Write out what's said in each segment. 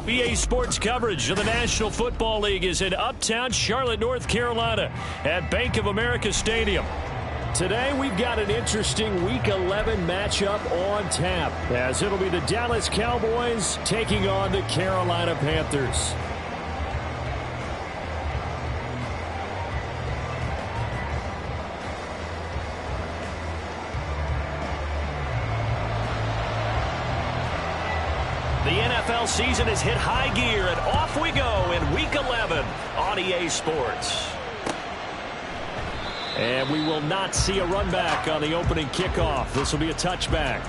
BA Sports coverage of the National Football League is in uptown Charlotte, North Carolina at Bank of America Stadium. Today we've got an interesting Week 11 matchup on tap, as it'll be the Dallas Cowboys taking on the Carolina Panthers. The NFL season has hit high gear, and off we go in Week 11 on EA Sports. And we will not see a run back on the opening kickoff. This will be a touchback.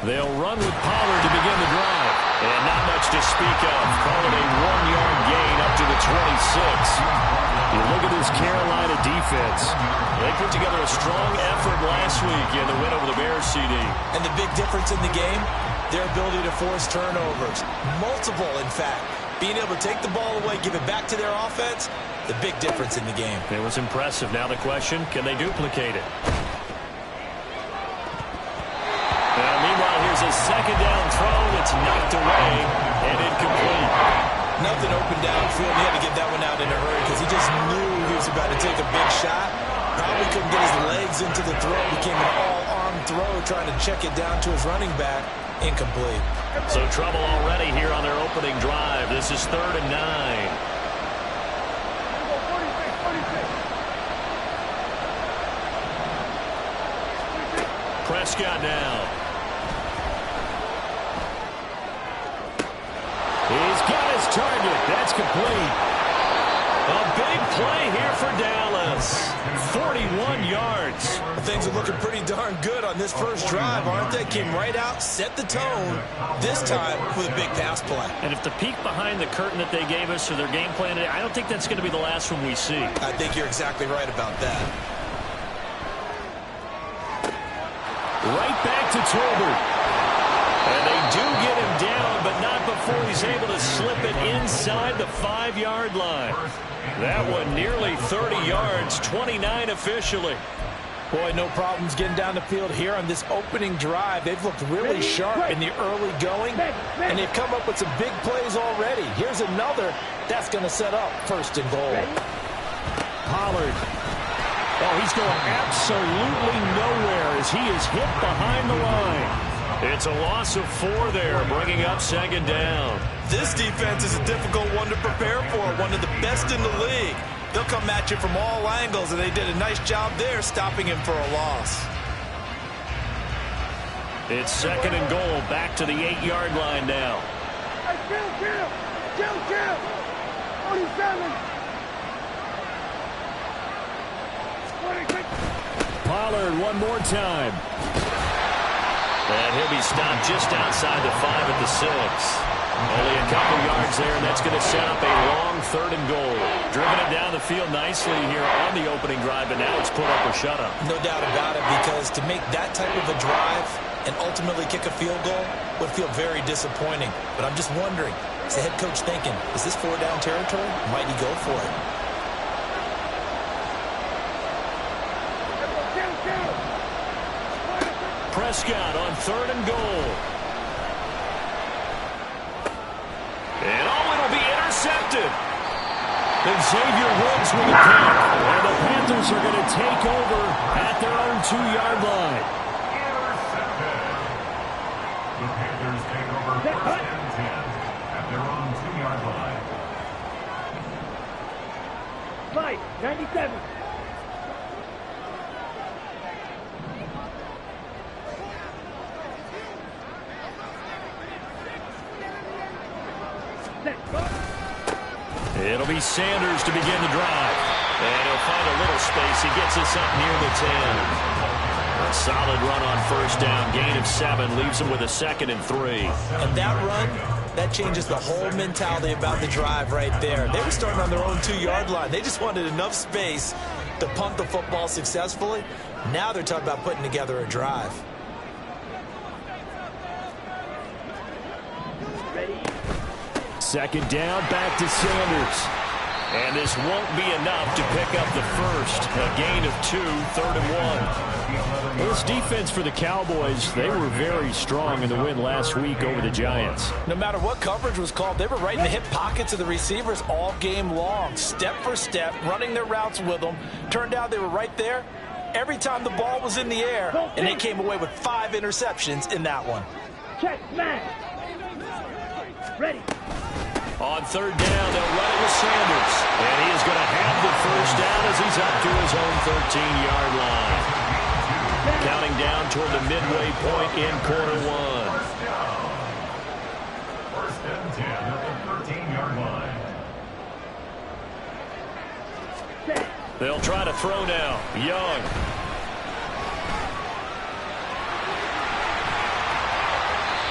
They'll run with Pollard to begin the drive. And not much to speak of. Call it a 1-yard gain up to the 26. You look at this Carolina defense. They put together a strong effort last week in the win over the Bears, CD. And the big difference in the game, their ability to force turnovers. Multiple, in fact. Being able to take the ball away, give it back to their offense, the big difference in the game. It was impressive. Now the question, can they duplicate it? Meanwhile, here's a second down throw. It's knocked away and incomplete. Nothing open downfield. He had to get that one out in a hurry because he just knew he was about to take a big shot. Probably couldn't get his legs into the throw. Became an all-arm throw trying to check it down to his running back. Incomplete. So trouble already here on their opening drive. This is 3rd and 9. Prescott now. He's got his target. That's complete. A big play here for Dallas. 41 yards. Things are looking pretty darn good on this first drive, aren't they? Came right out, set the tone, this time with a big pass play. And if the peek behind the curtain that they gave us or their game plan, I don't think that's going to be the last one we see. I think you're exactly right about that. Right back to Tolbert. And they do get him down, but not before he's able to slip it inside the 5-yard line. That one nearly 30 yards, 29 officially. Boy, no problems getting down the field here on this opening drive. They've looked really sharp in the early going, and they've come up with some big plays already. Here's another that's going to set up 1st and goal. Pollard. Oh, he's going absolutely nowhere as he is hit behind the line. It's a loss of 4 there, bringing up 2nd down. This defense is a difficult one to prepare for, one of the best in the league. They'll come at you from all angles, and they did a nice job there stopping him for a loss. It's 2nd and goal, back to the 8-yard line now. Hey, Kill! 47! Pollard one more time. And he'll be stopped just outside the 5 at the 6. Only a couple yards there, and that's going to set up a long 3rd and goal. Driven it down the field nicely here on the opening drive, but now it's put up or shut up. No doubt about it, because to make that type of a drive and ultimately kick a field goal would feel very disappointing. But I'm just wondering, is the head coach thinking, is this 4-down territory? Might he go for it? Prescott on 3rd and goal. And it'll be intercepted. And Xavier Woods with a pick. And the Panthers are going to take over at their own 2-yard line. The Panthers take over 1st and 10 at their own 2-yard line. Mike, 97. It'll be Sanders to begin the drive. And he'll find a little space. He gets us up near the 10. A solid run on 1st down. Gain of 7 leaves him with a 2nd and 3. And that run, that changes the whole mentality about the drive right there. They were starting on their own 2-yard line. They just wanted enough space to punt the football successfully. Now they're talking about putting together a drive. Second down, back to Sanders. And this won't be enough to pick up the first. A gain of 2, 3rd and 1. Well, this defense for the Cowboys, they were very strong in the win last week over the Giants. No matter what coverage was called, they were right in the hip pockets of the receivers all game long. Step for step, running their routes with them. Turned out they were right there every time the ball was in the air. And they came away with 5 interceptions in that one. Check, smash. Ready. On 3rd down, they'll run it with Sanders. And he is going to have the first down as he's up to his own 13-yard line. Counting down toward the midway point in quarter 1. First and 10 at the 13-yard line. They'll try to throw now. Young.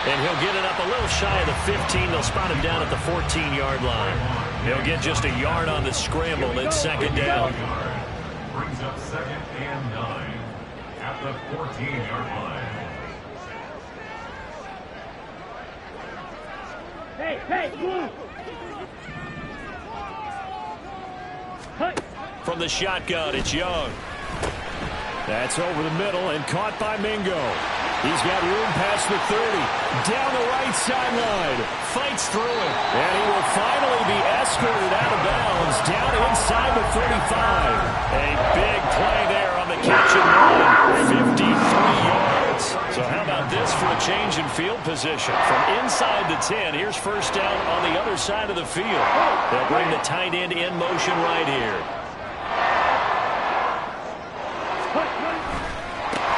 And he'll get it up a little shy of the 15. They'll spot him down at the 14-yard line. He'll get just a yard on the scramble. It's second down. Brings up 2nd and 9 at the 14-yard line. Hey, move. Hey. From the shotgun, it's Young. That's over the middle and caught by Mingo. He's got room past the 30. Down the right sideline. Fights through it. And he will finally be escorted out of bounds. Down inside the 35. A big play there on the catch and run. 53 yards. So how about this for a change in field position? From inside the 10, here's first down on the other side of the field. They'll bring the tight end in motion right here.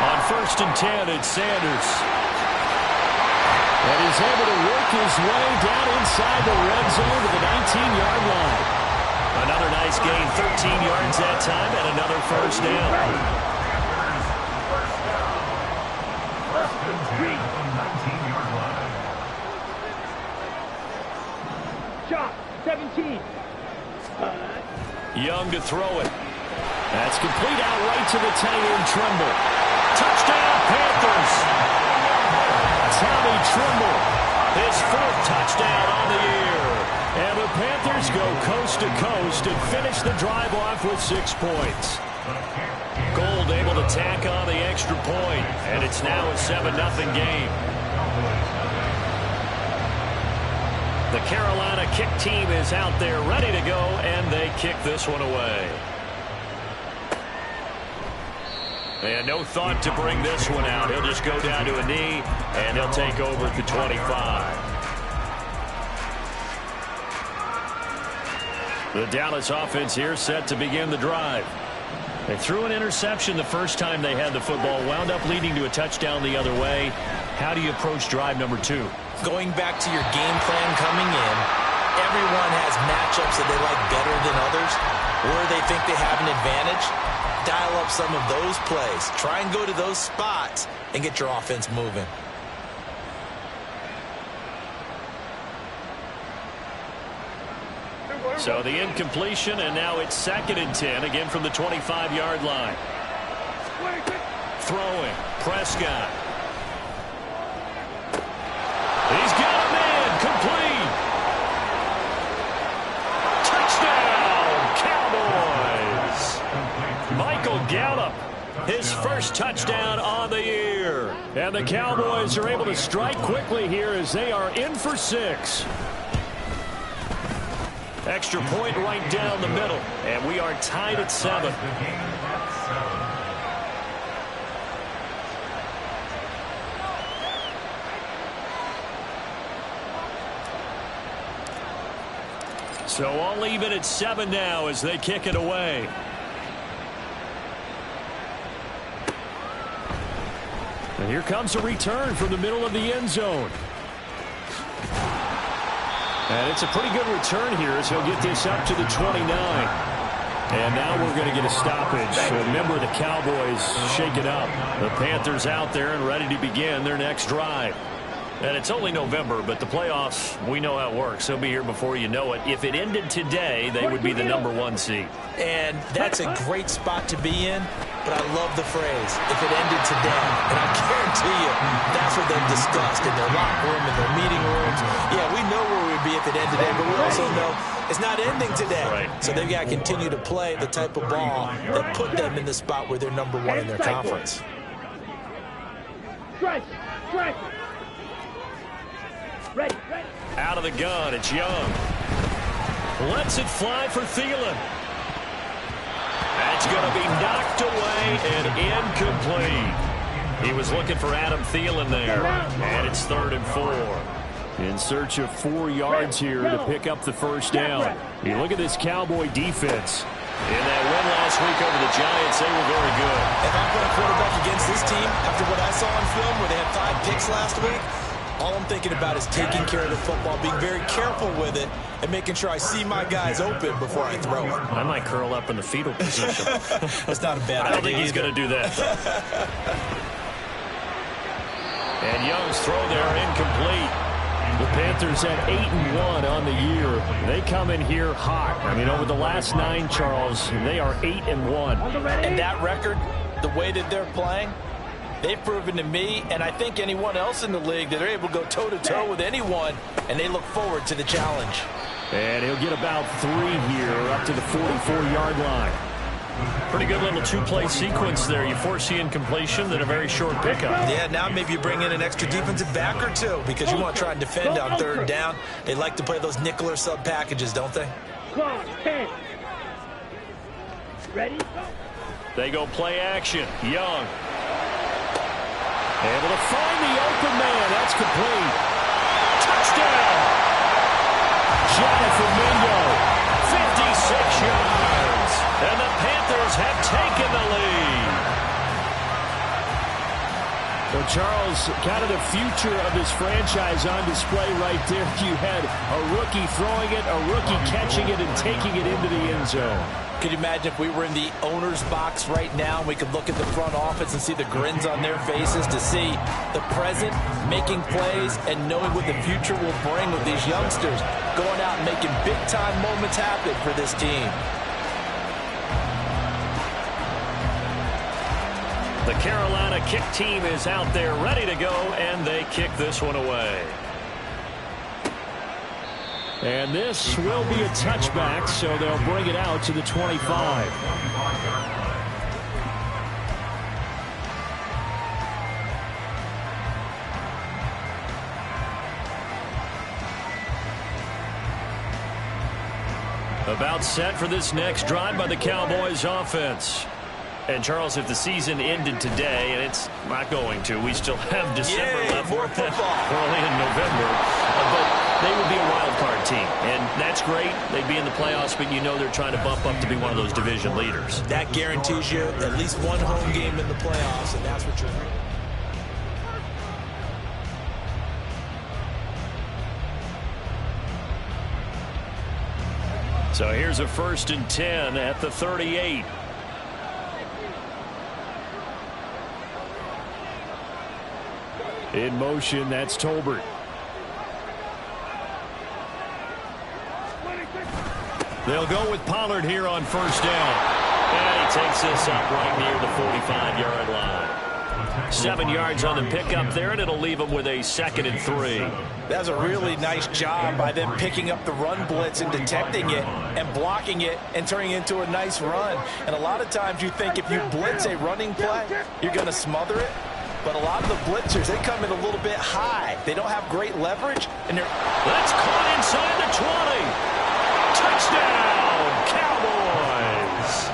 On 1st and 10, it's Sanders. And he's able to work his way down inside the red zone to the 19-yard line. Another nice gain, 13 yards that time, and another first down. First and 10 at the 19-yard line. Shot, 17. Young to throw it. That's complete out right to the tight end, Trimble. Touchdown, Panthers. Tommy Trimble, his 4th touchdown on the year. And the Panthers go coast to coast and finish the drive off with 6 points. Gold able to tack on the extra point, and it's now a 7-0 game. The Carolina kick team is out there ready to go, and they kick this one away. And no thought to bring this one out. He'll just go down to a knee, and he'll take over at the 25. The Dallas offense here set to begin the drive. They threw an interception the first time they had the football, wound up leading to a touchdown the other way. How do you approach drive number 2? Going back to your game plan coming in, everyone has matchups that they like better than others, where they think they have an advantage. Dial up some of those plays. Try and go to those spots and get your offense moving. So the incompletion, and now it's 2nd and 10, again from the 25-yard line. Throwing, Prescott. He's got a man, complete. Touchdown, Cowboys. Michael Gallup, his first touchdown on the year. And the Cowboys are able to strike quickly here as they are in for 6. Extra point right down the middle, and we are tied at 7. So all even at 7 now as they kick it away. And here comes a return from the middle of the end zone. And it's a pretty good return here as he'll get this up to the 29. And now we're going to get a stoppage. Remember, the Cowboys shake it up. The Panthers out there and ready to begin their next drive. And it's only November, but the playoffs, we know how it works. They'll be here before you know it. If it ended today, they would be the #1 seed. And that's a great spot to be in, but I love the phrase, if it ended today. And I guarantee you, that's what they've discussed in their locker room, in their meeting rooms. Yeah, we know where we'd be if it ended today, but we also know it's not ending today. Right. So they've got to continue to play the type of ball that put them in the spot where they're #1 in their conference. Strike. Strike. Ready. Ready. Out of the gun, it's Young. Lets it fly for Thielen. That's going to be knocked away and incomplete. He was looking for Adam Thielen there, and it's 3rd and 4. In search of 4 yards here to pick up the first down. You look at this Cowboy defense. In that win last week over the Giants, they were very good. If I'm putting a quarterback against this team, after what I saw on film where they had 5 picks last week, all I'm thinking about is taking care of the football, being very careful with it, and making sure I see my guys open before I throw it. I might curl up in the fetal position. That's not a bad idea. I don't think he's going to do that. And Young's throw there incomplete. The Panthers at 8-1 on the year. They come in here hot. I mean, over the last 9, Charles, they are 8-1. And that record, the way that they're playing, they've proven to me, and I think anyone else in the league, that they're able to go toe-to-toe with anyone, and they look forward to the challenge. And he'll get about 3 here up to the 44-yard line. Pretty good little 2-play sequence there. You force the incompletion, then a very short pickup. Yeah, now maybe you bring in an extra defensive back or 2 because you want to try and defend on 3rd down. They like to play those nickel or sub packages, don't they? Clock 10. Ready? They go play action. Young. Able to find the open man. That's complete. Touchdown! Jonathan Mingo. 56 yards. And the Panthers have taken the lead. Well, Charles, kind of the future of this franchise on display right there. You had a rookie throwing it, a rookie catching it, and taking it into the end zone. Could you imagine if we were in the owner's box right now and we could look at the front office and see the grins on their faces, to see the present making plays and knowing what the future will bring with these youngsters going out and making big-time moments happen for this team. The Carolina kick team is out there ready to go, and they kick this one away. And this will be a touchback, so they'll bring it out to the 25. About set for this next drive by the Cowboys offense. And, Charles, if the season ended today, and it's not going to, we still have December left. More football. We're only in November. But they would be a wild card team. And that's great. They'd be in the playoffs, but you know they're trying to bump up to be one of those division leaders. That guarantees you at least one home game in the playoffs, and that's what you're doing. So here's a 1st and 10 at the 38. In motion, that's Tolbert. They'll go with Pollard here on 1st down. And he takes this up right near the 45-yard line. 7 yards on the pickup there, and it'll leave them with a 2nd and 3. That's a really nice job by them picking up the run blitz and detecting it and blocking it and turning it into a nice run. And a lot of times you think if you blitz a running play, you're going to smother it. But a lot of the blitzers, they come in a little bit high. They don't have great leverage, and they're... That's caught inside the 20. Touchdown, Cowboys.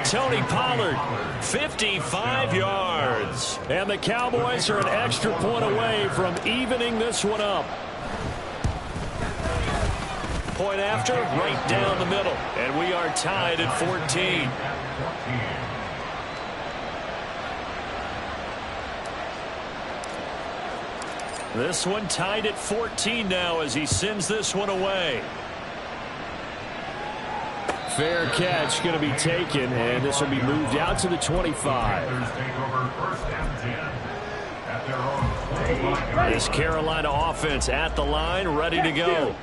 Tony Pollard, 55 yards. And the Cowboys are an extra point away from evening this one up. Point after, right down the middle. And we are tied at 14. This one tied at 14 now as he sends this one away. Fair catch going to be taken, and this will be moved out to the 25. at their own 25-yard This Carolina offense at the line, ready to go.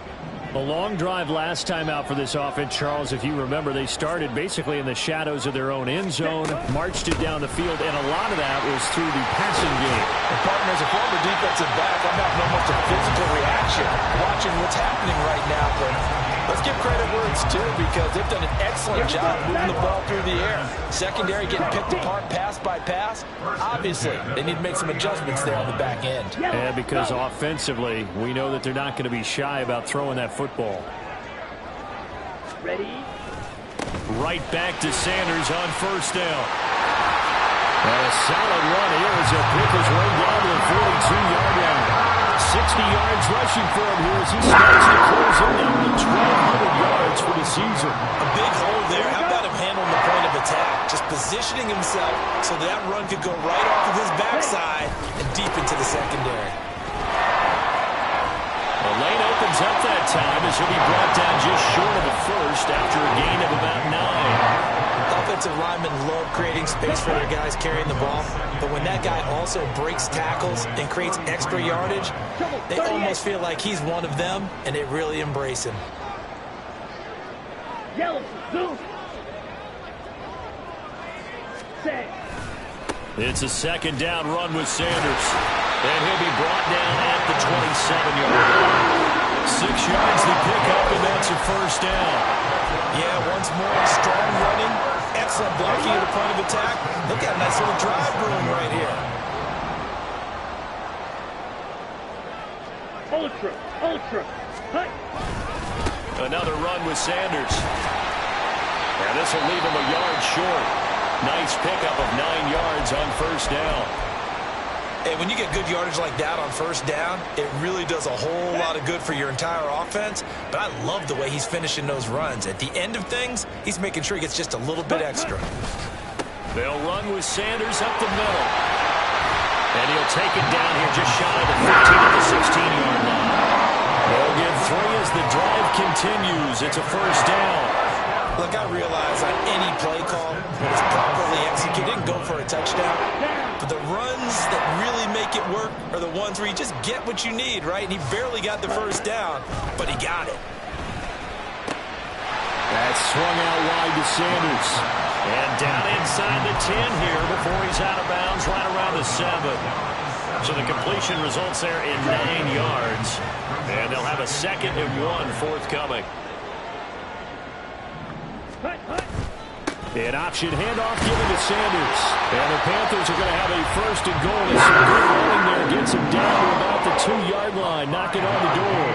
A long drive last time out for this offense, Charles. If you remember, they started basically in the shadows of their own end zone, marched it down the field, and a lot of that was through the passing game. And partner, as a former defensive back, I'm having almost a physical reaction watching what's happening right now. But let's give credit where it's due, because they've done an excellent job moving the ball through the air. Secondary getting picked apart pass by pass. Obviously, they need to make some adjustments there on the back end. And because offensively, we know that they're not going to be shy about throwing that football. Ready? Right back to Sanders on first down. And a solid run here as he'll pick his way down to the 42-yard line. 60 yards rushing for him here as he starts to close in on the 1,200 yards for the season. A big hole there. How about him handling the point of attack? Just positioning himself so that run could go right off of his backside and deep into the secondary. The lane opens up that time as he'll be brought down just short of the first after a gain of about 9. Offensive linemen love creating space for their guys carrying the ball, but when that guy also breaks tackles and creates extra yardage, they almost feel like he's one of them, and they really embrace him. Yellow, blue. Set. It's a second down run with Sanders. And he'll be brought down at the 27-yard line. 6 yards to pick up, and that's a first down. Yeah, once more, strong running, excellent blocking at the point of attack. Look at a nice little drive brewing right here. Ultra. Hut. Another run with Sanders. And this will leave him a yard short. Nice pickup of 9 yards on first down. And when you get good yardage like that on first down, it really does a whole lot of good for your entire offense. But I love the way he's finishing those runs. At the end of things, he's making sure he gets just a little bit extra. They'll run with Sanders up the middle. And he'll take it down here just shy of the 15 at the 16-yard line. They'll give 3 as the drive continues. It's a first down. Look, I realize on any play call, when it's properly executed, didn't go for a touchdown. But the runs that really make it work are the ones where you just get what you need, right? And he barely got the first down, but he got it. That's swung out wide to Sanders. And down inside the 10 here before he's out of bounds right around the 7. So the completion results there in 9 yards. And they'll have a 2nd and 1 forthcoming. An option handoff given to Sanders. And the Panthers are going to have a 1st and goal. As some good running there gets him down to about the 2-yard line, knocking on the door.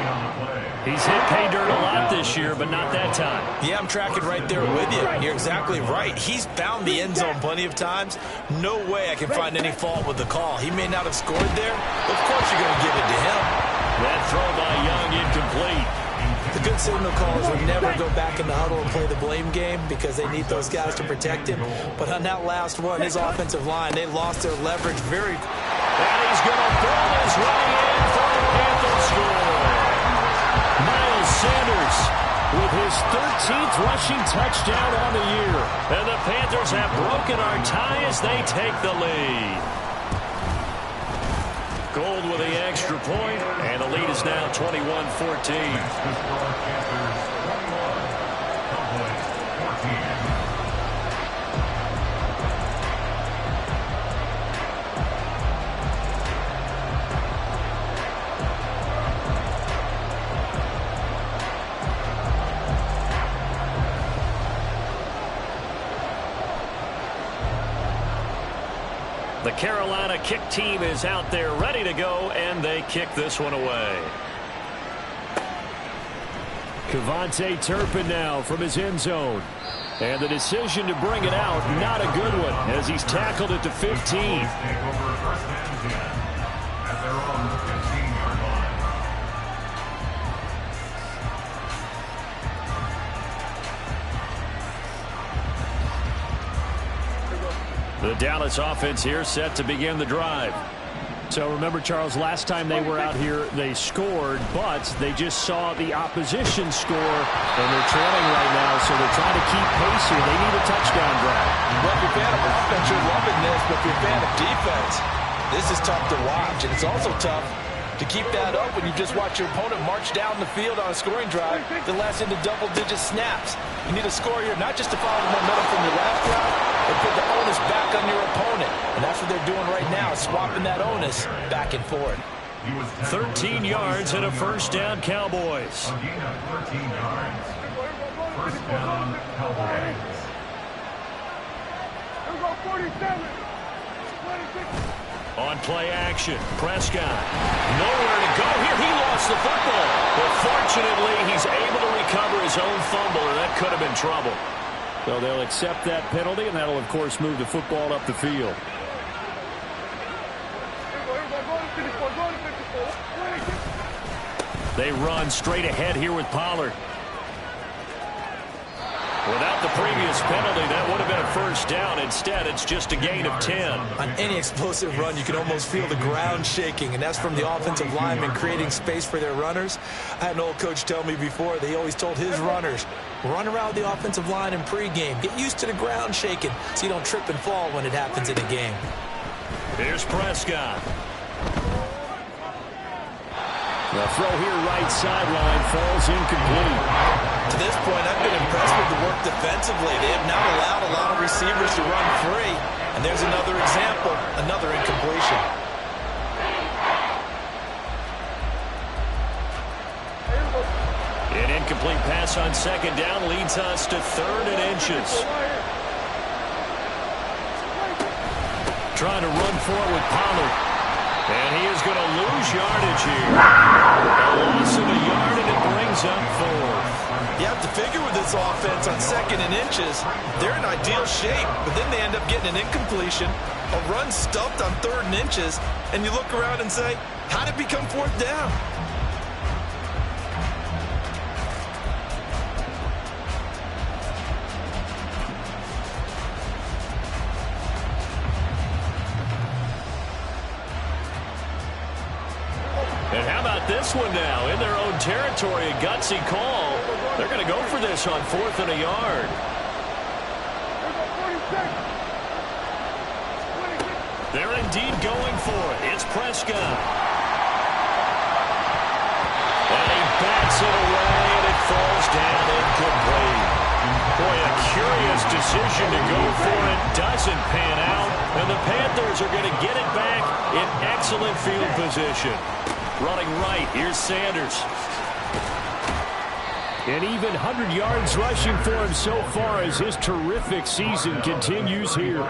He's hit pay dirt a lot this year, but not that time. Yeah, I'm tracking right there with you. You're exactly right. He's found the end zone plenty of times. No way I can find any fault with the call. He may not have scored there, but of course you're going to give it to him. That throw by Young incomplete. The good signal callers would never go back in the huddle and play the blame game because they need those guys to protect him. But on that last one, his offensive line, they lost their leverage very. And he's going to throw his way in for the Panthers score. Miles Sanders with his 13th rushing touchdown on the year. And the Panthers have broken our tie as they take the lead. Gold with the extra point, and the lead is now 21-14. The Carolina kick team is out there ready to go, and they kick this one away. Kevontae Turpin now from his end zone. And the decision to bring it out, not a good one, as he's tackled at the 15. The Dallas offense here set to begin the drive. So remember, Charles, last time they were out here, they scored, but they just saw the opposition score, and they're trailing right now, so they're trying to keep pace here. They need a touchdown drive. Well, if you're a fan of offense, you're loving this, but if you're a fan of defense, This is tough to watch, and it's also tough to keep that up when you just watch your opponent march down the field on a scoring drive that lasts into double-digit snaps. You need a score here, not just to follow the momentum from your last drive, but put the onus back on your opponent. And that's what they're doing right now, swapping that onus back and forth. 13 yards and a first down, Cowboys. A gain of 13 yards. First down, Cowboys. On play action, Prescott. Nowhere to go here. He lost the football. But fortunately, he's able to recover his own fumble, or that could have been trouble. So they'll accept that penalty, and that'll, of course, move the football up the field. They run straight ahead here with Pollard. Without the previous penalty, that would have been a first down. Instead, it's just a gain of 10. On any explosive run, you can almost feel the ground shaking, and that's from the offensive linemen creating space for their runners. I had an old coach tell me before, they always told his runners, run around the offensive line in pregame. Get used to the ground shaking so you don't trip and fall when it happens in a game. Here's Prescott. The throw here right sideline falls incomplete. To this point, I've been impressed with the work defensively. They have not allowed a lot of receivers to run free. And there's another example, another incompletion. An incomplete pass on second down leads us to 3rd and inches. Trying to run for it with Pollard. And he is going to lose yardage here. A loss of a yard, and it brings up 4th. You have to figure with this offense on 2nd and inches, they're in ideal shape, but then they end up getting an incompletion, a run stuffed on 3rd and inches, and you look around and say, how did it become 4th down? And how about this one now? In their own territory, a gutsy call. They're going to go for this on 4th and a yard. They're indeed going for it. It's Prescott. And he bats it away, and it falls down incomplete. Boy, a curious decision to go for it. Doesn't pan out. And the Panthers are going to get it back in excellent field position. Running right, here's Sanders. An even 100 yards rushing for him so far as his terrific season continues here.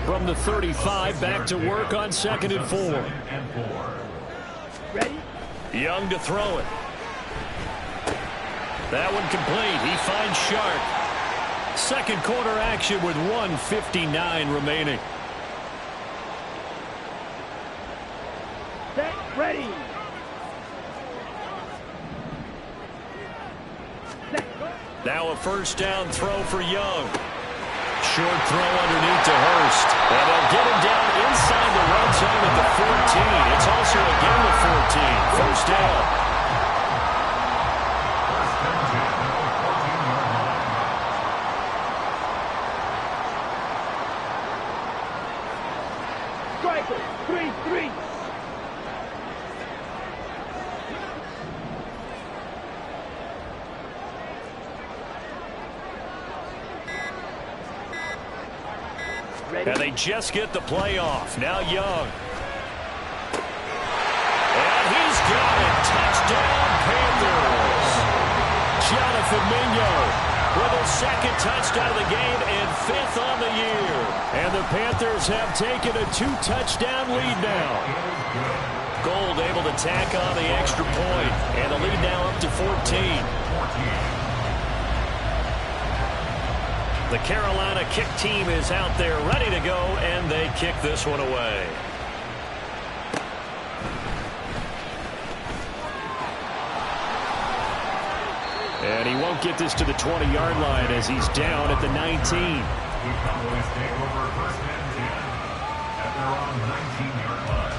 From the 35, back to work on 2nd and 4. Ready? Young to throw it. That one complete. He finds Sharp. Second quarter action with 1:59 remaining. Set. Ready. Set. Now a first down throw for Young. Short throw underneath to Hurst. And they'll get him down inside the red zone at the 14. It's also a gain of 14. First down. Striker. 3-3. And they just get the play off. Now Young. And he's got it. Touchdown, Panthers. Jonathan Mingo with his 2nd touchdown of the game and 5th on the year. And the Panthers have taken a 2-touchdown lead now. Gold able to tack on the extra point. And the lead now up to 14. The Carolina kick team is out there ready to go, and they kick this one away. And he won't get this to the 20-yard line as he's down at the 19. The Cowboys take over 1st and 10 at their own 19-yard line.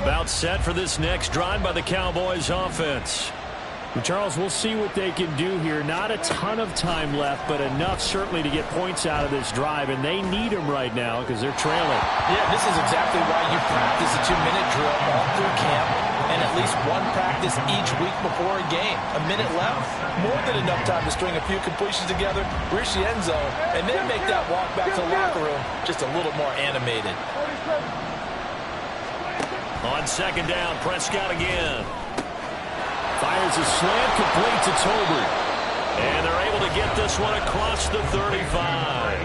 About set for this next drive by the Cowboys offense. Charles, we'll see what they can do here. Not a ton of time left, but enough certainly to get points out of this drive, and they need them right now because they're trailing. Yeah, this is exactly why you practice a 2-minute drill all through camp and at least one practice each week before a game. A minute left, more than enough time to string a few completions together, reach the end zone, and then make that walk back to the locker room just a little more animated. On second down, Prescott again. Fires a slant complete to Tolbert. And they're able to get this one across the 35.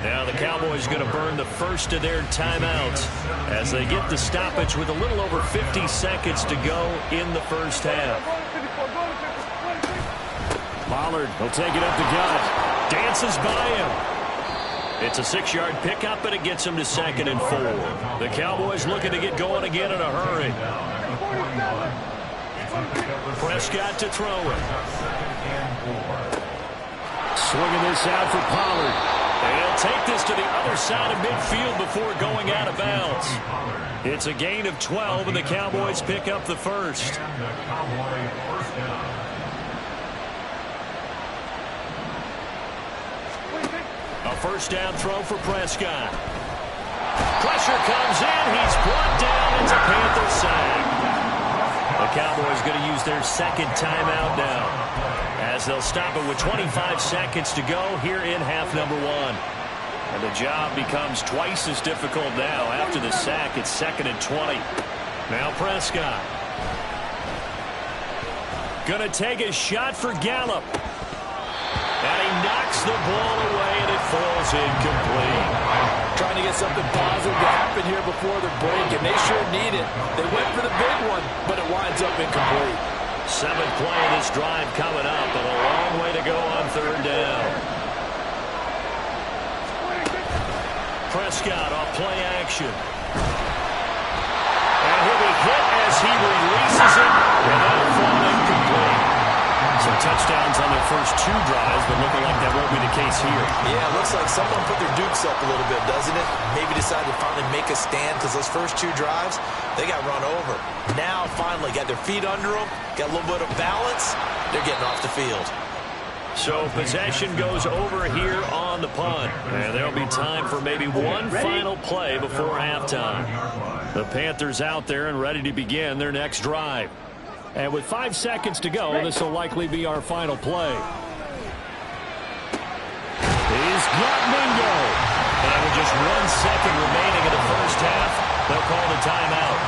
Now the Cowboys going to burn the first of their timeouts as they get the stoppage with a little over 50 seconds to go in the first half. Pollard will take it up the gut. Dances by him. It's a 6-yard pickup, and it gets him to 2nd and 4. The Cowboys looking to get going again in a hurry. Prescott to throw it. Swinging this out for Pollard. And he'll take this to the other side of midfield before going out of bounds. It's a gain of 12, and the Cowboys pick up the first. A first down throw for Prescott. Pressure comes in. He's brought down. It's a Panther sack. The Cowboys going to use their second timeout now as they'll stop it with 25 seconds to go here in half number 1. And the job becomes twice as difficult now. After the sack, it's 2nd and 20. Now Prescott. Going to take a shot for Gallup. And he knocks the ball away, and it falls incomplete. Trying to get something positive to happen here before the break, and they sure need it. They went for the big one, but it winds up incomplete. 7th play of this drive coming up, and a long way to go on 3rd down. Prescott off play action. And he'll be hit as he releases it, and that'll fall incomplete. Some touchdowns on their first 2 drives, but looking like that won't be the case here. Yeah, it looks like someone put their dukes up a little bit, doesn't it? Maybe decided to finally make a stand because those first 2 drives, they got run over. Now, finally, got their feet under them, got a little bit of balance. They're getting off the field. So possession goes over here on the punt. And there'll be time for maybe one final play before halftime. The Panthers out there and ready to begin their next drive. And with 5 seconds to go, this will likely be our final play. He's got Mingo. And with just 1 second remaining in the first half, they'll call the timeout.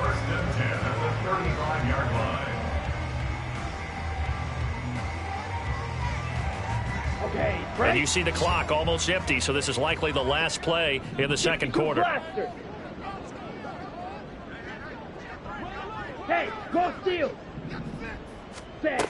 First and 10 at the 35-yard line. Okay, And you see the clock almost empty, so this is likely the last play in the second quarter. Hey, go steal. Set.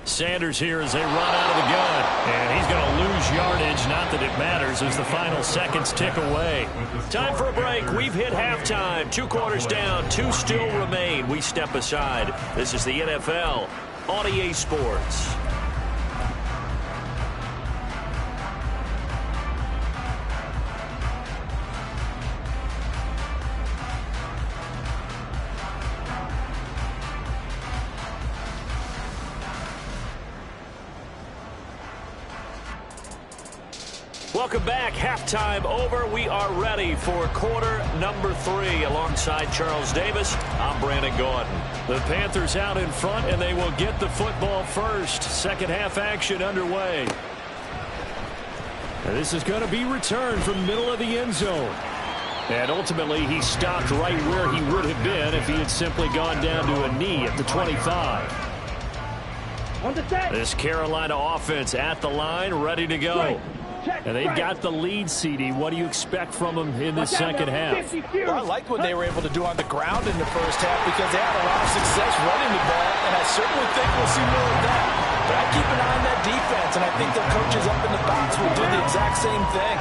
Sanders here as they run out of the gun. And he's going to lose yardage. Not that it matters as the final seconds tick away. Time for a break. We've hit halftime. 2 quarters down. 2 still remain. We step aside. This is the NFL on EA Sports. Welcome back. Halftime over. We are ready for quarter number 3. Alongside Charles Davis, I'm Brandon Gordon. The Panthers out in front, and they will get the football first. Second half action underway. And this is going to be returned from the middle of the end zone. And ultimately, he stopped right where he would have been if he had simply gone down to a knee at the 25. This Carolina offense at the line, ready to go. And they've got the lead, CD. What do you expect from them in this second half? Well, I liked what they were able to do on the ground in the first half because they had a lot of success running the ball, and I certainly think we'll see more of that. But I keep an eye on that defense, and I think their coaches up in the box will do the exact same thing.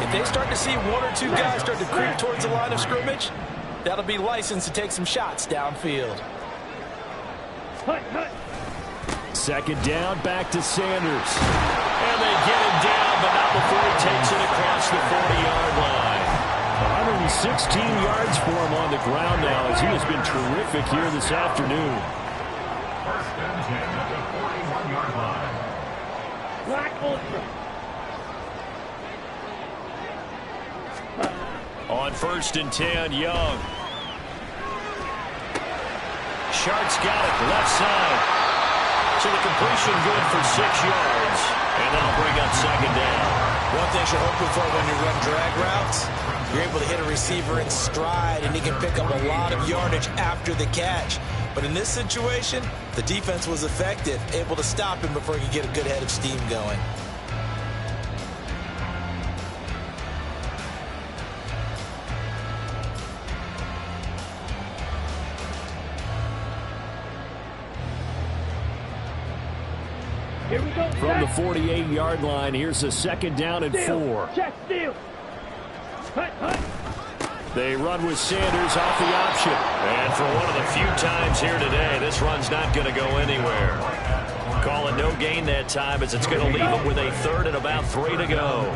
If they start to see 1 or 2 guys start to creep towards the line of scrimmage, that'll be licensed to take some shots downfield. Second down, back to Sanders. And they get him down, but not before he takes it across the 40-yard line. yards for him on the ground now, as he has been terrific here this afternoon. First and 10 at the 41-yard line. Black Ultra. On first and 10, Young. Shart's got it, left side. So the completion good for 6 yards. And that'll bring up second down. One thing you're hoping for when you run drag routes, you're able to hit a receiver in stride, and he can pick up a lot of yardage after the catch. But in this situation, the defense was effective, able to stop him before he could get a good head of steam going. Here we go. From the 48-yard line, here's a second down and 4. Check steal. Hut, hut. They run with Sanders off the option. And for one of the few times here today, this run's not going to go anywhere. Call it no gain that time, as it's going to leave them with a third and about 3 to go.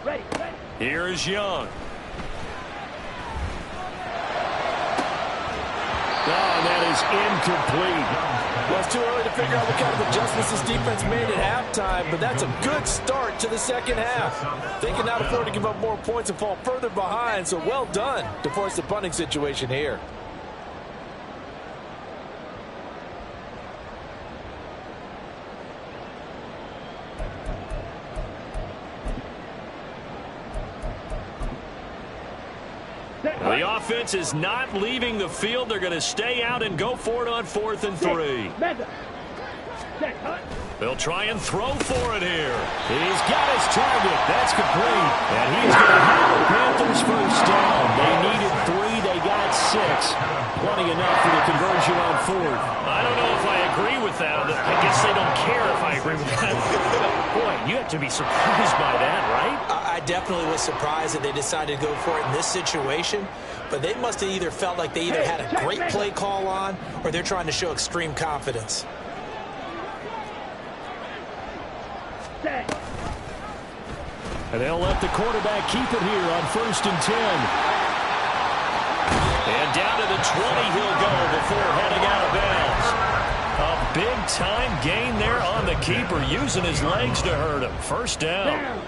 Ready, ready. Here is Young. Oh, that is incomplete. Well, it's too early to figure out what kind of adjustments this defense made at halftime, but that's a good start to the second half. They cannot afford to give up more points and fall further behind, so well done to force the punting situation here. The offense is not leaving the field. They're going to stay out and go for it on 4th and 3. They'll try and throw for it here. He's got his target. That's complete. And he's going to have the Panthers first down. They needed 3. They got 6. Plenty enough for the conversion on 4th. I don't know if I agree with that. I guess they don't care if I agree with that. Boy, you have to be surprised by that, right? I definitely was surprised that they decided to go for it in this situation, but they must have either felt like they either had a great play call on or they're trying to show extreme confidence. And they'll let the quarterback keep it here on 1st and 10. And down to the 20 he'll go before heading out of bounds. A big-time gain there on the keeper, using his legs to hurt him. First down.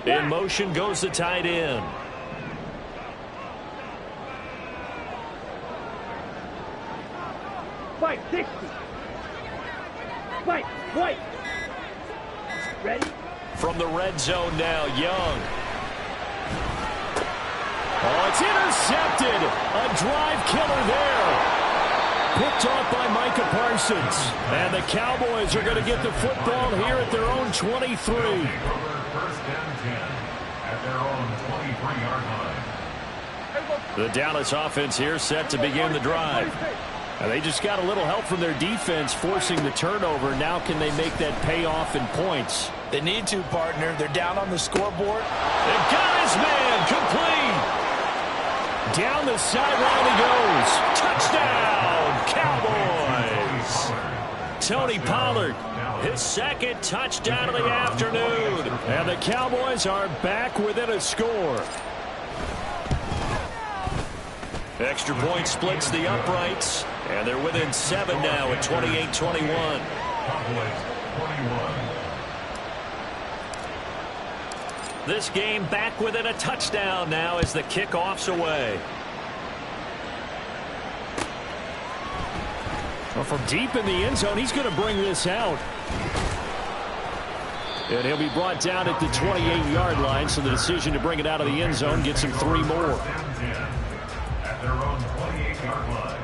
In motion goes the tight end. Fight 60. Fight, white. Ready? From the red zone now, Young. Oh, it's intercepted. A drive killer there. Picked off by Micah Parsons. And the Cowboys are going to get the football here at their own 23. First and 10 at their own 23-yard line. The Dallas offense here set to begin the drive. And they just got a little help from their defense forcing the turnover. Now can they make that pay off in points? They need to, partner. They're down on the scoreboard. They got his man complete. Down the sideline he goes. Touchdown, Cowboys. Tony Pollard, his second touchdown of the afternoon. And the Cowboys are back within a score. Extra point splits the uprights. And they're within 7 now at 28-21. Cowboys 21. This game back within a touchdown now as the kickoff's away. Well, from deep in the end zone, he's going to bring this out. And he'll be brought down at the 28-yard line, so the decision to bring it out of the end zone gets him 3 more. At their own 28-yard line.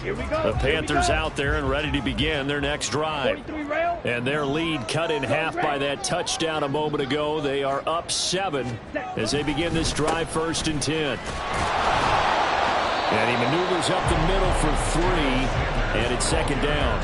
Here we go. The Panthers out there and ready to begin their next drive. 43 rail. And their lead cut in half by that touchdown a moment ago. They are up 7 as they begin this drive, 1st and 10. And he maneuvers up the middle for 3, and it's 2nd down.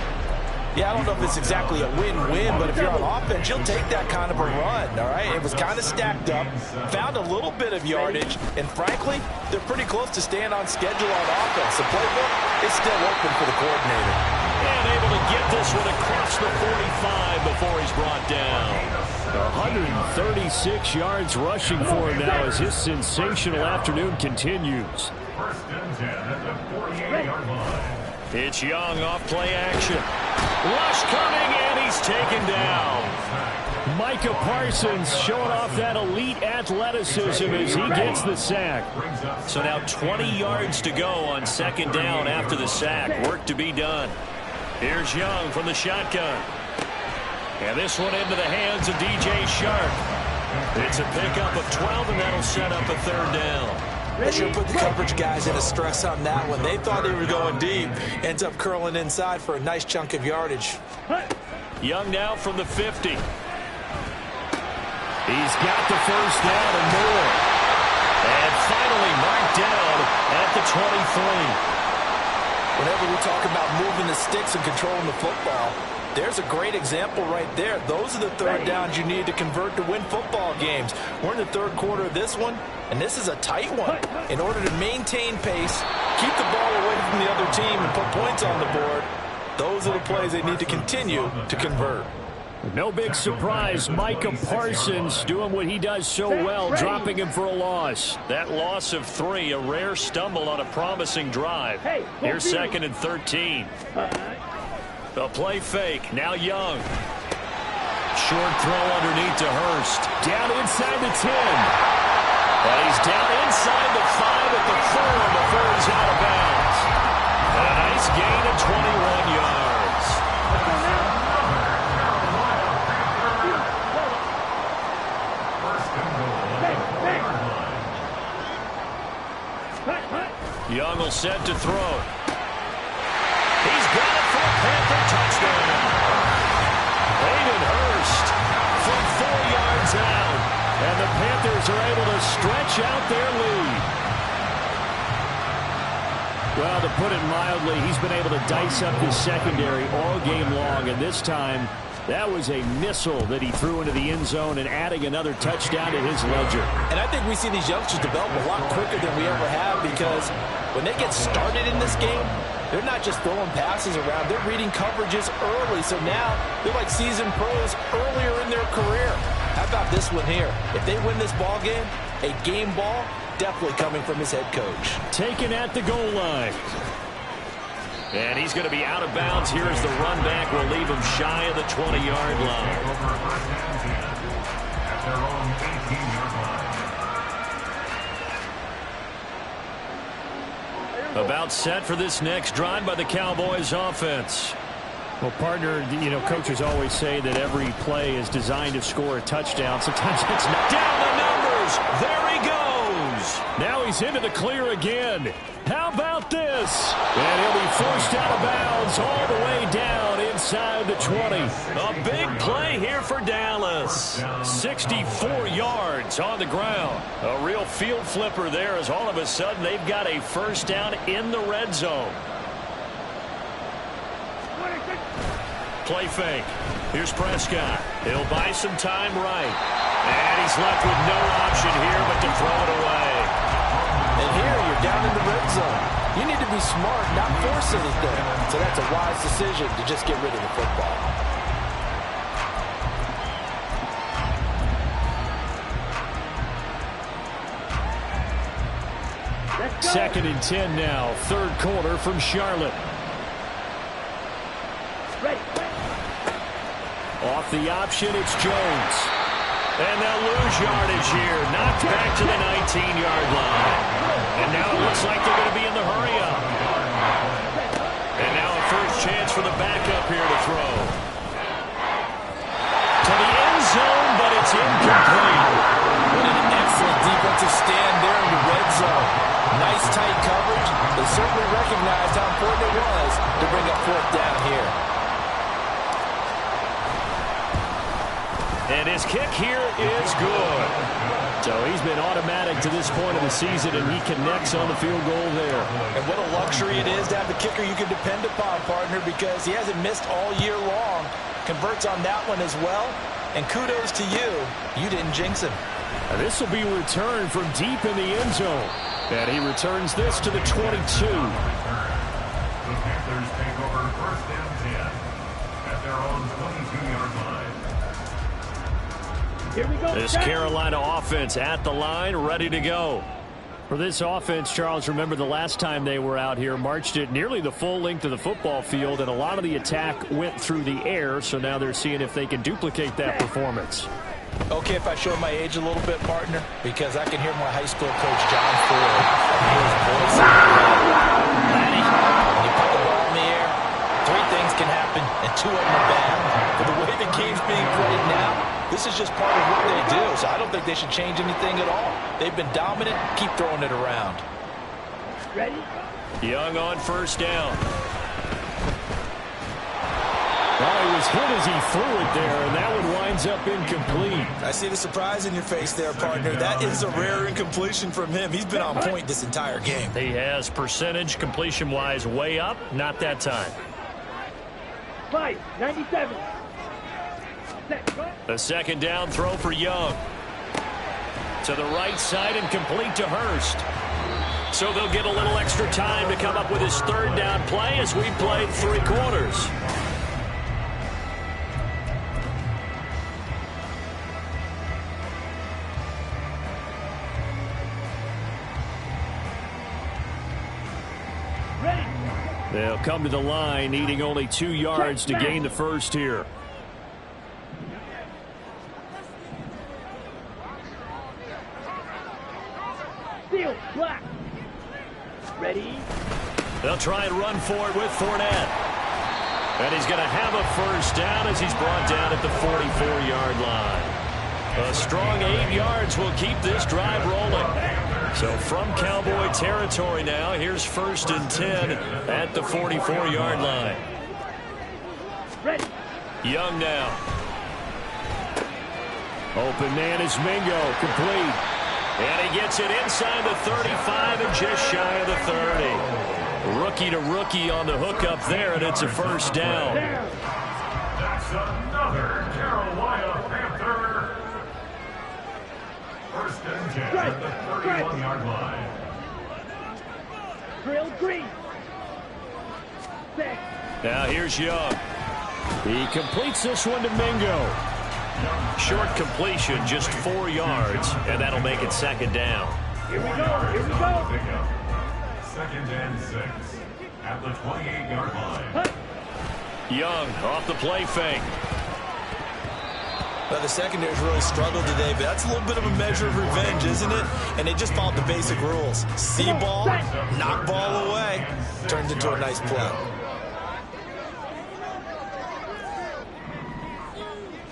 Yeah, I don't know if it's exactly a win-win, but if you're on offense, you'll take that kind of a run, all right? It was kind of stacked up, found a little bit of yardage, and frankly, they're pretty close to staying on schedule on offense. The playbook is still open for the coordinator. And able to get this one across the 45 before he's brought down. 136 yards rushing for him now as his sensational afternoon continues. First and 10 at the 48-yard line. It's Young off play action. Rush coming, and he's taken down. Micah Parsons showing off that elite athleticism as he gets the sack. So now 20 yards to go on second down after the sack. Work to be done. Here's Young from the shotgun. And this one into the hands of DJ Shark. It's a pickup of 12, and that'll set up a third down. They should put the coverage guys in a stress on that one. They thought they were going deep. Ends up curling inside for a nice chunk of yardage. Young now from the 50. He's got the first down and more. And finally marked down at the 23. Whenever we talk about moving the sticks and controlling the football, there's a great example right there. Those are the third downs you need to convert to win football games. We're in the third quarter of this one, and this is a tight one. In order to maintain pace, keep the ball away from the other team, and put points on the board, those are the plays they need to continue to convert. No big surprise, Micah Parsons doing what he does so well, dropping him for a loss. That loss of 3, a rare stumble on a promising drive. Here's second and 13. A play fake, now Young. Short throw underneath to Hurst. Down inside the 10. And he's down inside the 5 at the 4 before he's out of bounds. And a nice gain of 21 yards. Young will set to throw. He's got it for a Panther touchdown. Hayden Hurst from 4 yards out. And the Panthers are able to stretch out their lead. Well, to put it mildly, he's been able to dice up his secondary all game long. And this time, that was a missile that he threw into the end zone and adding another touchdown to his ledger. And I think we see these youngsters develop a lot quicker than we ever have, because when they get started in this game, they're not just throwing passes around. They're reading coverages early. So now they're like seasoned pros earlier in their career. How about this one here? If they win this ball game, a game ball, definitely coming from his head coach. Taken at the goal line. And he's going to be out of bounds here as the run back will leave him shy of the 20-yard line. At their own 18-yard line. About set for this next drive by the Cowboys offense. Well, partner, you know, coaches always say that every play is designed to score a touchdown. Sometimes it's not. Down the numbers. There he goes. Now he's into the clear again. How about this? And he'll be forced out of bounds all the way down inside the 20. A big play here for Dallas. 64 yards on the ground. A real field flipper there as all of a sudden they've got a first down in the red zone. Play fake. Here's Prescott. He'll buy some time right. And he's left with no option here but to throw it away. And here you're down in the red zone. You need to be smart, not force anything. So that's a wise decision to just get rid of the football. Second and 10 now. Third quarter from Charlotte. Off the option, it's Jones. And they'll lose yardage here. Knocked back to the 19-yard line. And now it looks like they're going to be in the hurry-up. And now a first chance for the backup here to throw. To the end zone, but it's incomplete. What an excellent defensive stand there in the red zone. Nice tight coverage. They certainly recognized how important it was to bring up fourth down here. And his kick here is good. So he's been automatic to this point of the season, and he connects on the field goal there. And what a luxury it is to have the kicker you can depend upon, partner, because he hasn't missed all year long. Converts on that one as well. And kudos to you. You didn't jinx him. And this will be returned from deep in the end zone. And he returns this to the 22. The Panthers take over first and 10 at their own 22-yard line. Here we go. This Carolina offense at the line, ready to go. For this offense, Charles, remember the last time they were out here, marched it nearly the full length of the football field, and a lot of the attack went through the air, so now they're seeing if they can duplicate that performance. Okay, if I show my age a little bit, partner, because I can hear my high school coach, John Ford, and his voice. Laddie, when you put the ball in the air, three things can happen, and two of them are bad. But the way the game's being played now, this is just part of what they do, so I don't think they should change anything at all. They've been dominant. Keep throwing it around. Ready? Young on first down. Well, he was hit as he threw it there, and that one winds up incomplete. I see the surprise in your face there, partner. That is a rare incompletion from him. He's been on point this entire game. He has percentage completion-wise way up, not that time. 97. Set, go. A second down throw for Young. To the right side and complete to Hurst. So they'll get a little extra time to come up with his third down play as we played 3 quarters. Ready? They'll come to the line, needing only 2 yards to gain the first here. Steel, black. Ready? They'll try and run for it with Fournette. And he's going to have a first down as he's brought down at the 44-yard line. A strong 8 yards will keep this drive rolling. So from Cowboy territory now, here's first and 10 at the 44-yard line. Ready? Young now. Open man is Mingo, complete. And he gets it inside the 35 and just shy of the 30. Rookie to rookie on the hookup there, and it's a first down. That's another Carolina Panther. First and 10 at the 31-yard line. Drill green. Set. Now here's Young. He completes this one to Mingo. Short completion, just 4 yards, and that'll make it second down. Here we go. Here we go. Pickup. Second and 6 at the 28-yard line. Young off the play fake. Well, the secondary's really struggled today, but that's a little bit of a measure of revenge, isn't it? And they just followed the basic rules. See ball, knock ball away. Turns into a nice play.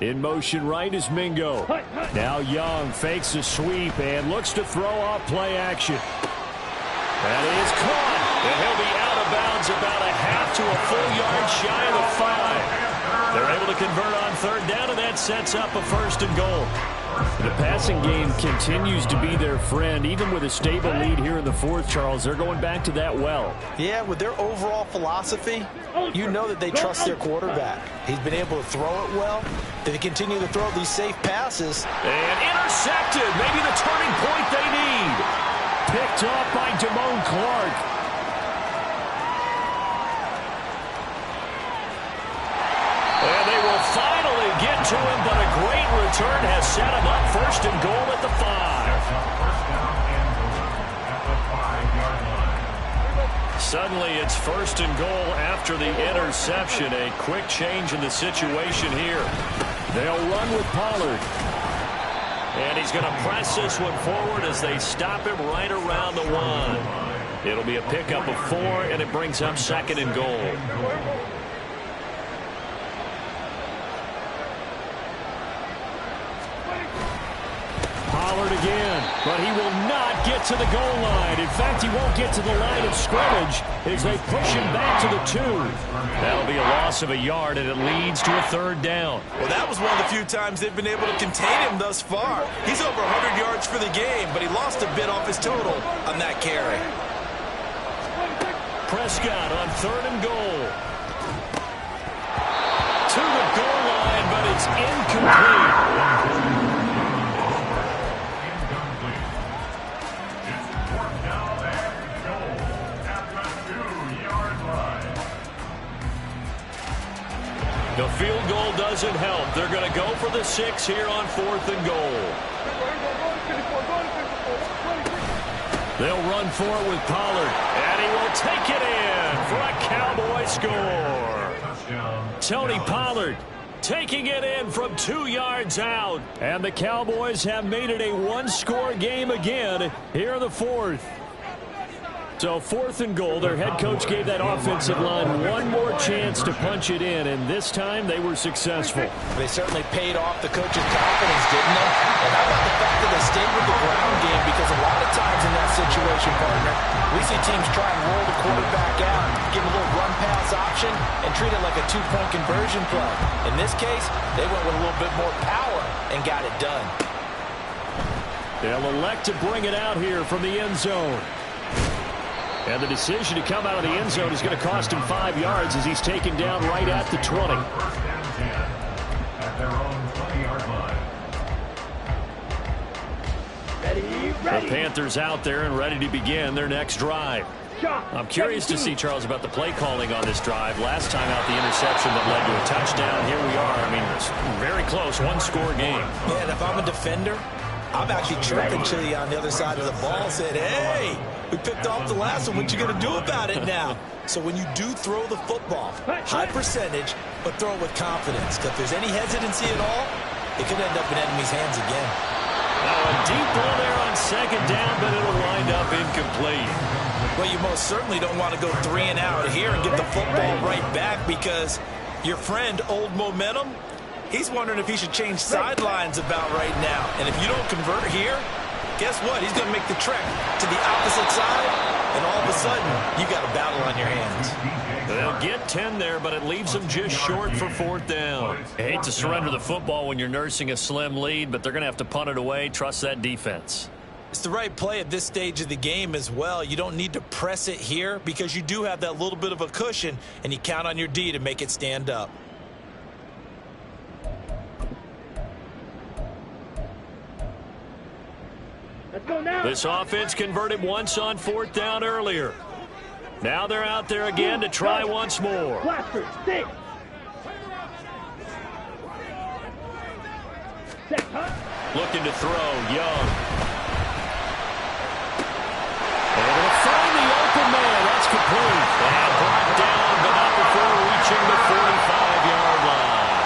In motion right is Mingo. Now Young fakes a sweep and looks to throw off play action. That is caught. And he'll be out of bounds about a half to a full yard shy of the 5. They're able to convert on third down, and that sets up a first and goal. The passing game continues to be their friend. Even with a stable lead here in the fourth, Charles, they're going back to that well. Yeah, with their overall philosophy, you know that they trust their quarterback. He's been able to throw it well. They continue to throw these safe passes. And intercepted. Maybe the turning point they need. Picked off by Damone Clark. And they will finally get to him, but a great return has set him up first and goal at the 5. First down and goal at the 5-yard line. Suddenly it's first and goal after the interception. A quick change in the situation here. They'll run with Pollard. And he's going to press this one forward as they stop him right around the 1. It'll be a pickup of 4, and it brings up second and goal. Pollard again, but he will not get to the goal line. In fact, he won't get to the line of scrimmage as they push him back to the 2. That'll be a loss of a yard, and it leads to a 3rd down. Well, that was one of the few times they've been able to contain him thus far. He's over 100 yards for the game, but he lost a bit off his total on that carry. Prescott on 3rd and goal. To the goal line, but it's incomplete. The field goal doesn't help. They're going to go for the 6 here on 4th and goal. They'll run for it with Pollard, and he will take it in for a Cowboy score. Tony Pollard taking it in from 2 yards out, and the Cowboys have made it a 1-score game again here in the 4th. So 4th and goal, their head coach gave that offensive line one more chance to punch it in, and this time they were successful. They certainly paid off the coach's confidence, didn't they? And how about the fact that they stayed with the ground game? Because a lot of times in that situation, partner, we see teams try and roll the quarterback out, give a little run-pass option, and treat it like a 2-point conversion play. In this case, they went with a little bit more power and got it done. They'll elect to bring it out here from the end zone. And the decision to come out of the end zone is going to cost him 5 yards as he's taken down right at the 20. First and 10 at their own 20-yard line. The Panthers out there and ready to begin their next drive. I'm curious to see, Charles, about the play calling on this drive. Last time out, the interception that led to a touchdown. Here we are. I mean, it's very close, 1-score game. Yeah, and if I'm a defender, I'm actually chirping to you on the other side of the ball, saying, hey, we picked off the last one. What you going to do about it now? So when you do throw the football, high percentage, but throw it with confidence. Because if there's any hesitancy at all, it could end up in enemy's hands again. Now a deep ball there on 2nd down, but it'll wind up incomplete. Well, you most certainly don't want to go 3 and out here and get the football right back because your friend, Old Momentum, he's wondering if he should change sidelines about right now. And if you don't convert here, guess what? He's going to make the trek to the opposite side, and all of a sudden, you got a battle on your hands. They'll get 10 there, but it leaves them just short for 4th down. I hate to surrender the football when you're nursing a slim lead, but they're going to have to punt it away. Trust that defense. It's the right play at this stage of the game as well. You don't need to press it here because you do have that little bit of a cushion, and you count on your D to make it stand up. Let's go now. This offense converted once on 4th down earlier. Now they're out there again to try once more. Blaster, stick. Set, huh? Looking to throw, Young. They're going to find the open man. That's complete. And brought down, but not before reaching the 45-yard line.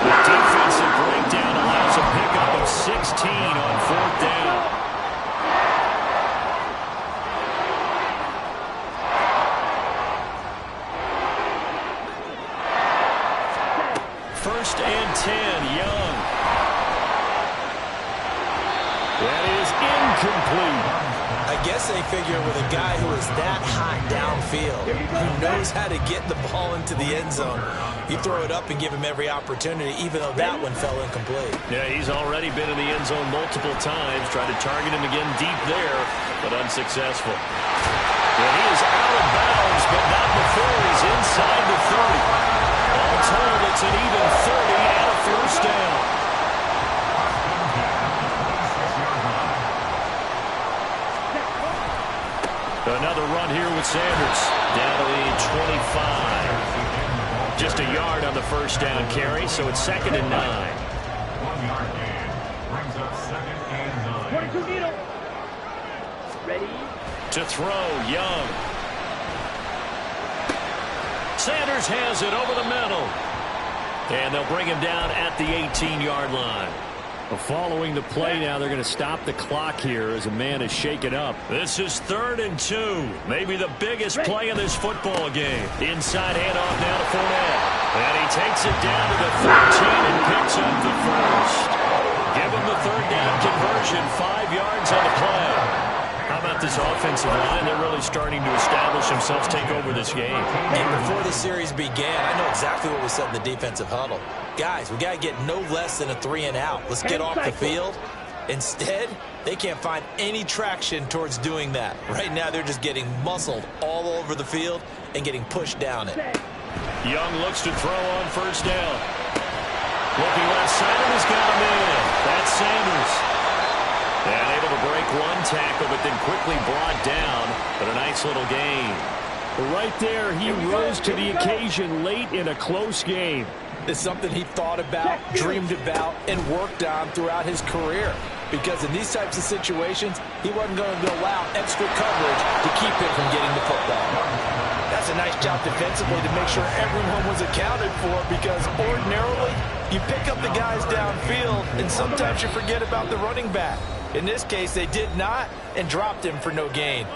The defensive breakdown allows a pickup of 16 on 4th down. First and 10, Young. That is incomplete. I guess they figure with a guy who is that hot downfield, who knows how to get the ball into the end zone, you throw it up and give him every opportunity, even though that one fell incomplete. Yeah, he's already been in the end zone multiple times, tried to target him again deep there, but unsuccessful. Yeah, he is out of bounds, but not before he's inside the 30. All told, it's an even 30 and a first down. Another run here with Sanders. Down to the 25. Just a yard on the first down carry, so it's 2nd and 9. 1-yard gain brings up 2nd and 9. 22 needle. Ready. To throw, Young. Sanders has it over the middle. And they'll bring him down at the 18-yard line. Following the play now, they're going to stop the clock here as a man is shaken up. This is 3rd and 2. Maybe the biggest play in this football game. Inside handoff now to Fournette. And he takes it down to the 13 and picks up the first. Give him the third down conversion, 5 yards on the play. How about this offensive line? They're really starting to establish themselves, take over this game. And before the series began, I know exactly what was said in the defensive huddle. Guys, we got to get no less than a 3-and-out. Let's get off the field. Instead, they can't find any traction towards doing that. Right now, they're just getting muscled all over the field and getting pushed down it. Young looks to throw on first down. Looking left side, and he's got him in. That's Sanders. And able to break one tackle, but then quickly brought down. But a nice little gain. Right there, he rose to the occasion late in a close game. It's something he thought about, dreamed about, and worked on throughout his career. Because in these types of situations, he wasn't going to allow extra coverage to keep him from getting the football. That's a nice job defensively to make sure everyone was accounted for, because ordinarily, you pick up the guys downfield, and sometimes you forget about the running back. In this case, they did not, and dropped him for no gain.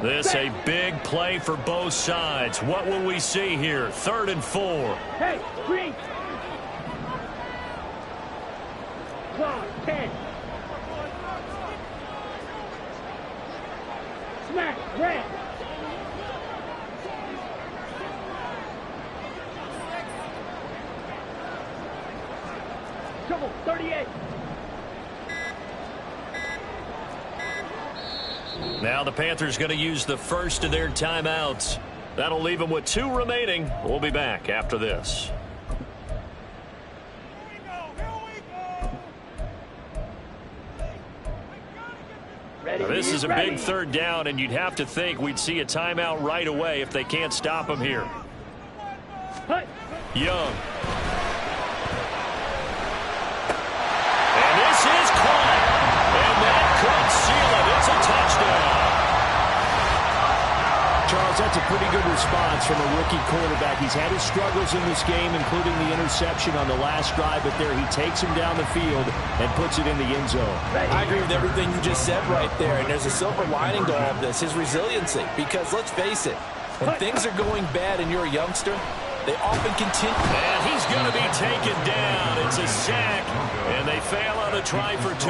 This a big play for both sides. What will we see here? 3rd and 4. Hey, green. Clock, 10. Smack, red. Trouble, 38. Now the Panthers going to use the first of their timeouts. That'll leave them with 2 remaining. We'll be back after this. Now, this is a big 3rd down, and you'd have to think we'd see a timeout right away if they can't stop him here. Young. And this is caught. And that could seal it. It's a touchdown. Charles, that's a pretty good response from a rookie quarterback. He's had his struggles in this game, including the interception on the last drive, but there he takes him down the field and puts it in the end zone. I agree with everything you just said right there, and there's a silver lining to all of this, his resiliency. Because let's face it, when things are going bad and you're a youngster, they often continue. And he's going to be taken down. It's a sack, and they fail on a try for 2.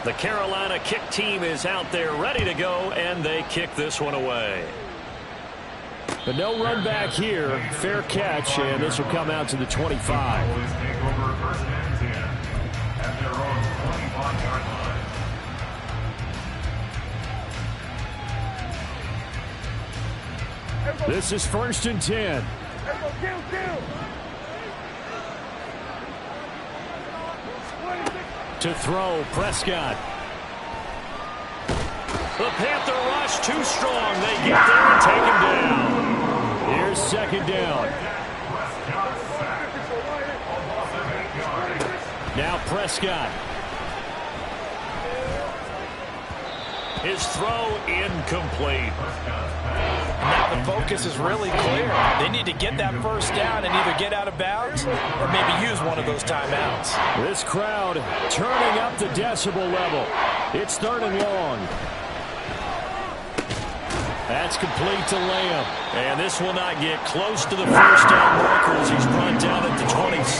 The Carolina kick team is out there ready to go, and they kick this one away. But no run back here. Fair catch, and this will come out to the 25. This is 1st and 10. To throw, Prescott. The Panther rush too strong. They get there and take him down. Here's 2nd down. Now Prescott. His throw incomplete. Now the focus is really clear. They need to get that first down and either get out of bounds or maybe use one of those timeouts. This crowd turning up the decibel level. It's 3rd and long. That's complete to Lamb. And this will not get close to the first down marker as he's brought down at the 26.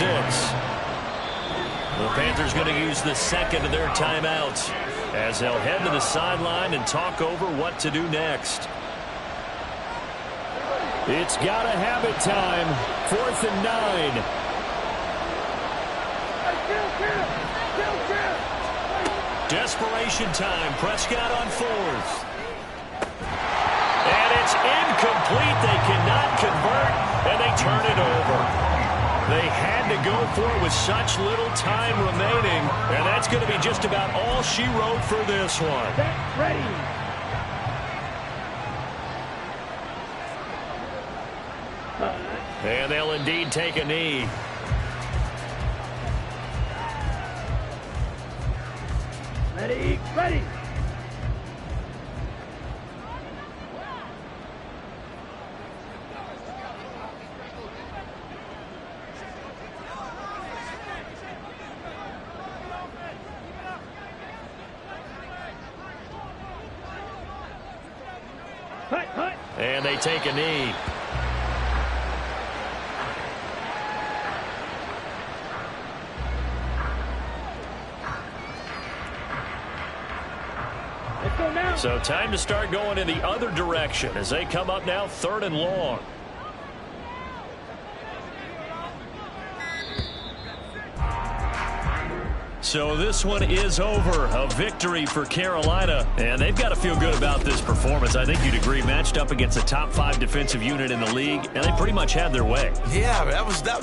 The Panthers going to use the 2nd of their timeouts as they'll head to the sideline and talk over what to do next. It's got to have it time. 4th and 9. Desperation time. Prescott on 4th. And it's incomplete. They cannot convert, and they turn it over. They had to go for it with such little time remaining, and that's going to be just about all she wrote for this one. Ready. And they'll indeed take a knee. Ready, ready. Hut, hut. And they take a knee. Let's go now. So time to start going in the other direction as they come up now 3rd and long. So this one is over. A victory for Carolina. And they've got to feel good about this performance. I think you'd agree. Matched up against a top 5 defensive unit in the league, and they pretty much had their way. Yeah, that was the